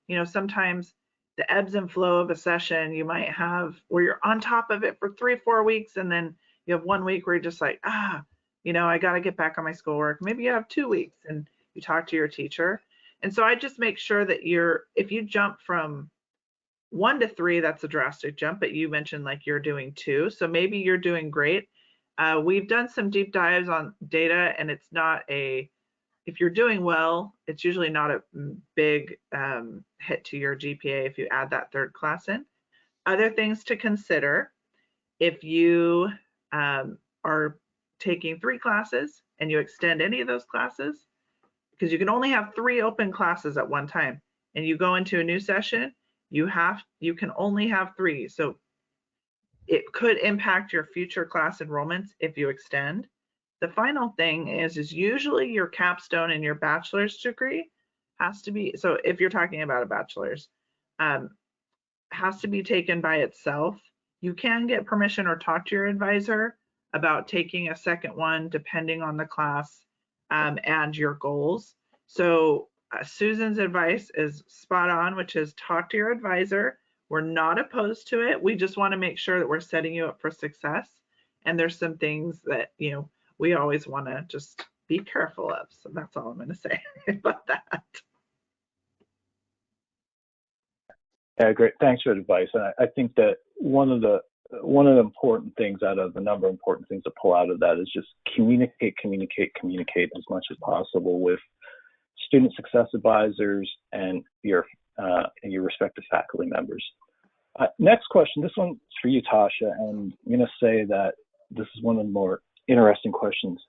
You know, sometimes the ebbs and flow of a session you might have where you're on top of it for 3-4 weeks, and then you have 1 week where you're just like, you know, I got to get back on my schoolwork. Maybe you have 2 weeks and you talk to your teacher. And so I just make sure that if you jump from 1 to 3, that's a drastic jump, but you mentioned like you're doing 2. So maybe you're doing great. We've done some deep dives on data, and it's not if you're doing well, it's usually not a big hit to your GPA if you add that 3rd class in. Other things to consider, if you are taking 3 classes and you extend any of those classes, because you can only have 3 open classes at one time, and you go into a new session, you can only have 3. So it could impact your future class enrollments if you extend. The final thing is usually your capstone in your bachelor's degree has to be, so if you're talking about a bachelor's, has to be taken by itself. You can get permission or talk to your advisor about taking a second one depending on the class and your goals. So Susan's advice is spot on, which is talk to your advisor. We're not opposed to it. We just want to make sure that we're setting you up for success. And there's some things that, you know, we always want to just be careful of. So that's all I'm going to say about that. Yeah, great. Thanks for the advice. And I think that one of the important things out of the number of important things to pull out of that is just communicate as much as possible with student success advisors and your respective faculty members. Next question. This one's for you, Tasha, and I'm going to say that this is one of the more interesting questions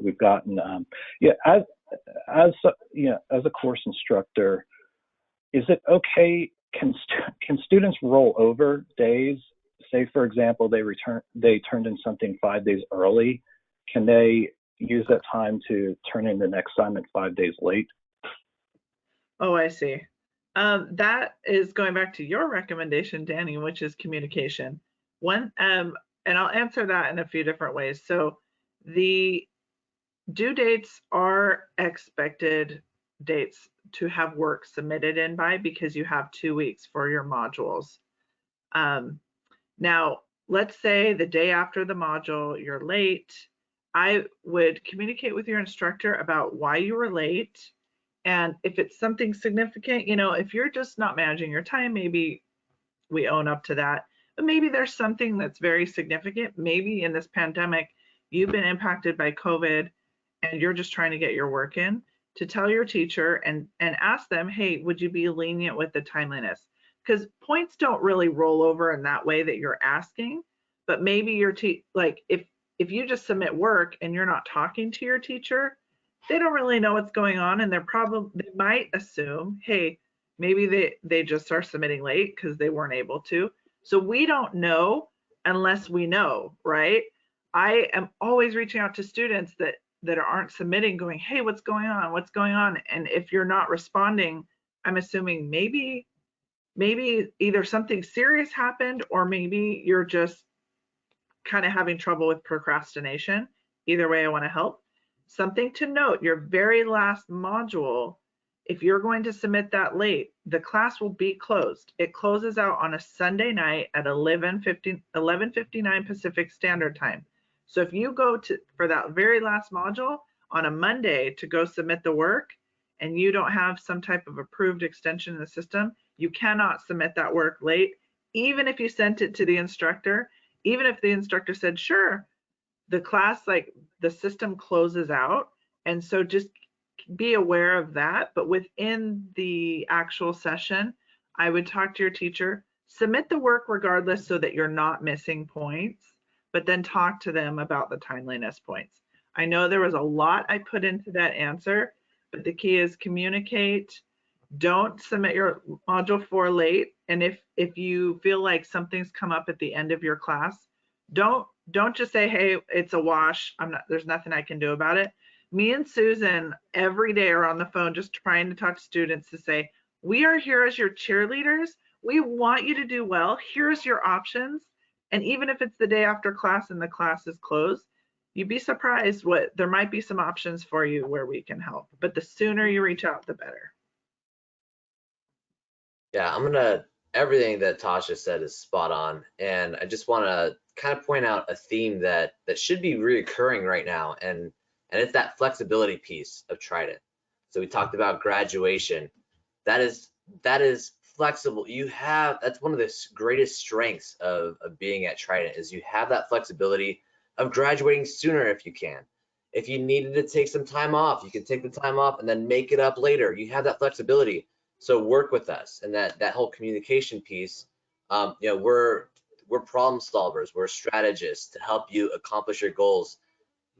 we've gotten. As a course instructor, is it okay? Can students roll over days? Say, for example, they turned in something 5 days early. Can they use that time to turn in the next assignment 5 days late? Oh, I see. That is going back to your recommendation, Danny, which is communication. And I'll answer that in a few different ways. So the due dates are expected dates to have work submitted in by, because you have 2 weeks for your modules. Now, let's say the day after the module, you're late. I would communicate with your instructor about why you were late. And if it's something significant, you know, if you're just not managing your time, maybe we own up to that. But maybe there's something that's very significant. Maybe in this pandemic, you've been impacted by COVID and you're just trying to get your work in, to tell your teacher and ask them, hey, would you be lenient with the timeliness? Because points don't really roll over in that way that you're asking, but maybe your like if you just submit work and you're not talking to your teacher, they don't really know what's going on, and they might assume, hey, maybe they just are submitting late because they weren't able to. So we don't know unless we know, right? I am always reaching out to students that aren't submitting, going, hey, what's going on? What's going on? And if you're not responding, I'm assuming maybe either something serious happened, or maybe you're just kind of having trouble with procrastination. Either way, I want to help. Something to note, your very last module, if you're going to submit that late, the class will be closed. It closes out on a Sunday night at 11:59 Pacific Standard Time. So if you go for that very last module on a Monday to go submit the work, and you don't have some type of approved extension in the system, you cannot submit that work late, even if you sent it to the instructor, even if the instructor said, sure, the class, like the system closes out. And so just be aware of that. But within the actual session, I would talk to your teacher, submit the work regardless so that you're not missing points, but then talk to them about the timeliness points. I know there was a lot I put into that answer, but the key is communicate. Don't submit your module 4 late. And if you feel like something's come up at the end of your class, don't just say, hey, it's a wash. There's nothing I can do about it. Me and Susan every day are on the phone just trying to talk to students to say, we are here as your cheerleaders. We want you to do well. Here's your options. And even if it's the day after class and the class is closed, you'd be surprised there might be some options for you where we can help. But the sooner you reach out, the better. Yeah, everything that Tasha said is spot on. And I just want to kind of point out a theme that should be reoccurring right now. And it's that flexibility piece of Trident. So we talked about graduation. That is flexible. That's one of the greatest strengths of being at Trident, is you have that flexibility of graduating sooner if you can. If you needed to take some time off, you can take the time off and then make it up later. You have that flexibility. So work with us, and that whole communication piece. You know, we're problem solvers, we're strategists to help you accomplish your goals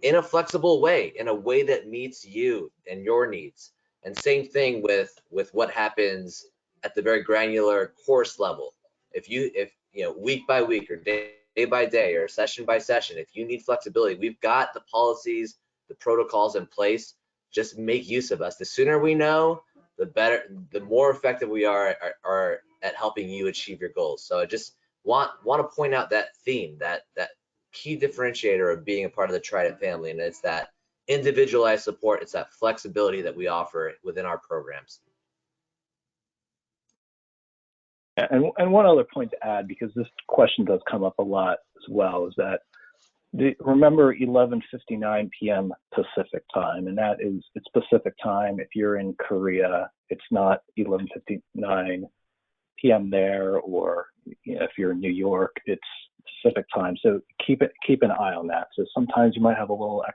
in a flexible way, in a way that meets you and your needs. And same thing with what happens at the very granular course level. If you know, week by week or day by day or session by session, if you need flexibility, we've got the policies, the protocols in place. Just make use of us. The sooner we know, the better, the more effective we are at helping you achieve your goals. So I just want to point out that theme, that key differentiator of being a part of the Trident family, and it's that individualized support, it's that flexibility that we offer within our programs. And one other point to add, because this question does come up a lot as well, is that remember 11:59 p.m. Pacific time, and it's Pacific time. If you're in Korea, it's not 11:59 p.m. there, or if you're in New York, it's Pacific time. So keep an eye on that. So sometimes you might have a little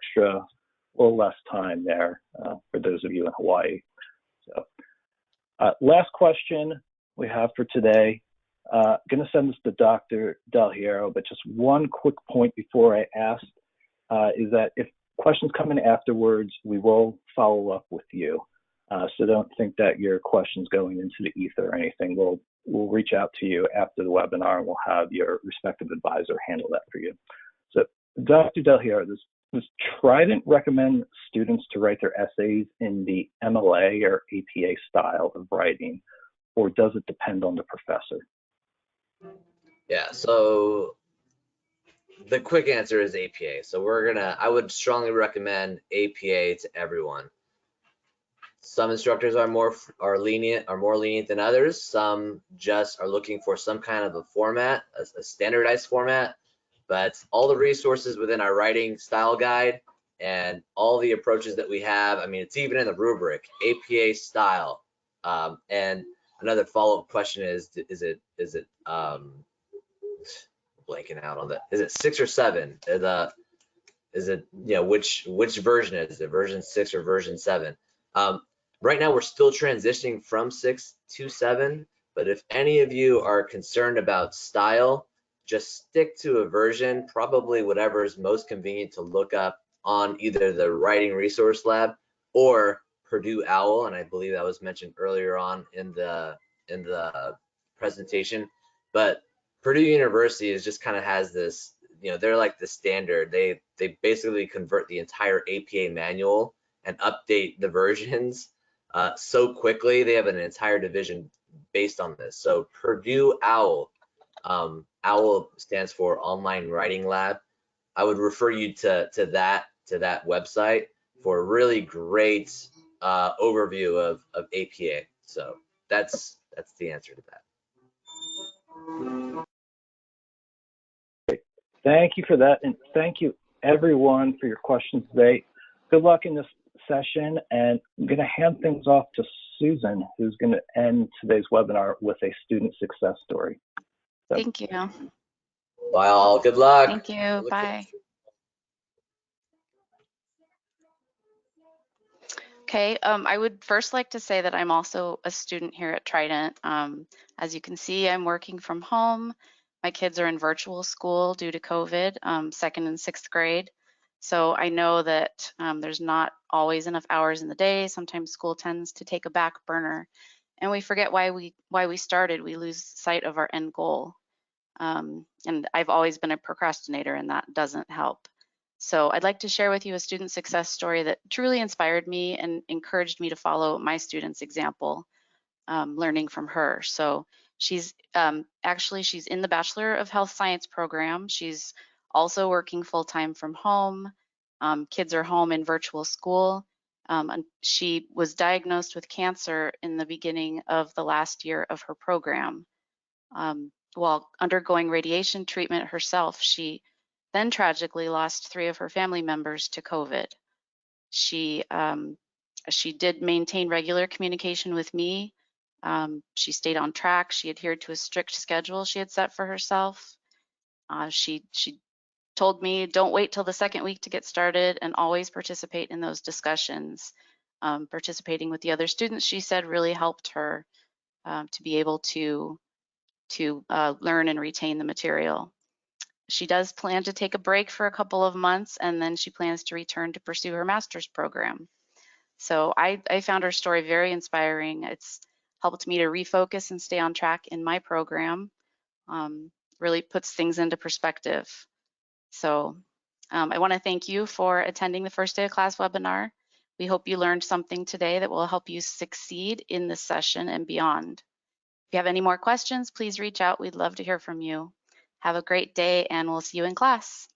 less time there for those of you in Hawaii. So last question we have for today. Going to send this to Dr. Delgiero, but just one quick point before I ask is that if questions come in afterwards, we will follow up with you. So don't think that your question's going into the ether or anything. We'll reach out to you after the webinar, and we'll have your respective advisor handle that for you. So Dr. Delgiero, does Trident recommend students to write their essays in the MLA or APA style of writing, or does it depend on the professor? Yeah, so the quick answer is APA. So I would strongly recommend APA to everyone. Some instructors are more lenient than others. Some just are looking for some kind of a format, a standardized format. But all the resources within our writing style guide and all the approaches that we have, I mean, it's even in the rubric, APA style. And another follow-up question is it blanking out on that. Is it 6 or 7? Is it, you know, which version is it? Version 6 or version 7? Right now we're still transitioning from 6 to 7, but if any of you are concerned about style, just stick to a version, probably whatever is most convenient to look up on either the Writing Resource Lab or Purdue Owl, and I believe that was mentioned earlier on in the presentation. But Purdue University just kind of has this, you know, they're like the standard. They basically convert the entire APA manual and update the versions so quickly. They have an entire division based on this. So Purdue Owl, Owl stands for Online Writing Lab. I would refer you to that website for a really great overview of APA. So that's the answer to that. Thank you for that, and thank you everyone for your questions today. Good luck in this session, and I'm going to hand things off to Susan, who's going to end today's webinar with a student success story. So, thank you. Bye all. Good luck. Thank you. Bye. Okay, I would first like to say that I'm also a student here at Trident. As you can see, I'm working from home. My kids are in virtual school due to COVID, 2nd and 6th grade. So I know that there's not always enough hours in the day. Sometimes school tends to take a back burner, and we forget why we started. We lose sight of our end goal. And I've always been a procrastinator, and that doesn't help. So I'd like to share with you a student success story that truly inspired me and encouraged me to follow my student's example, learning from her. So She's actually, she's in the Bachelor of Health Science program. She's also working full-time from home. Kids are home in virtual school. And she was diagnosed with cancer in the beginning of the last year of her program. While undergoing radiation treatment herself, she then tragically lost 3 of her family members to COVID. She did maintain regular communication with me. She stayed on track. She adhered to a strict schedule she had set for herself. She told me, don't wait till the second week to get started and always participate in those discussions. Participating with the other students, she said, really helped her to be able to learn and retain the material. She does plan to take a break for a couple of months, and then she plans to return to pursue her master's program. So I found her story very inspiring. It's helped me to refocus and stay on track in my program. Really puts things into perspective. So I want to thank you for attending the first day of class webinar. We hope you learned something today that will help you succeed in this session and beyond. If you have any more questions, please reach out. We'd love to hear from you. Have a great day, and we'll see you in class.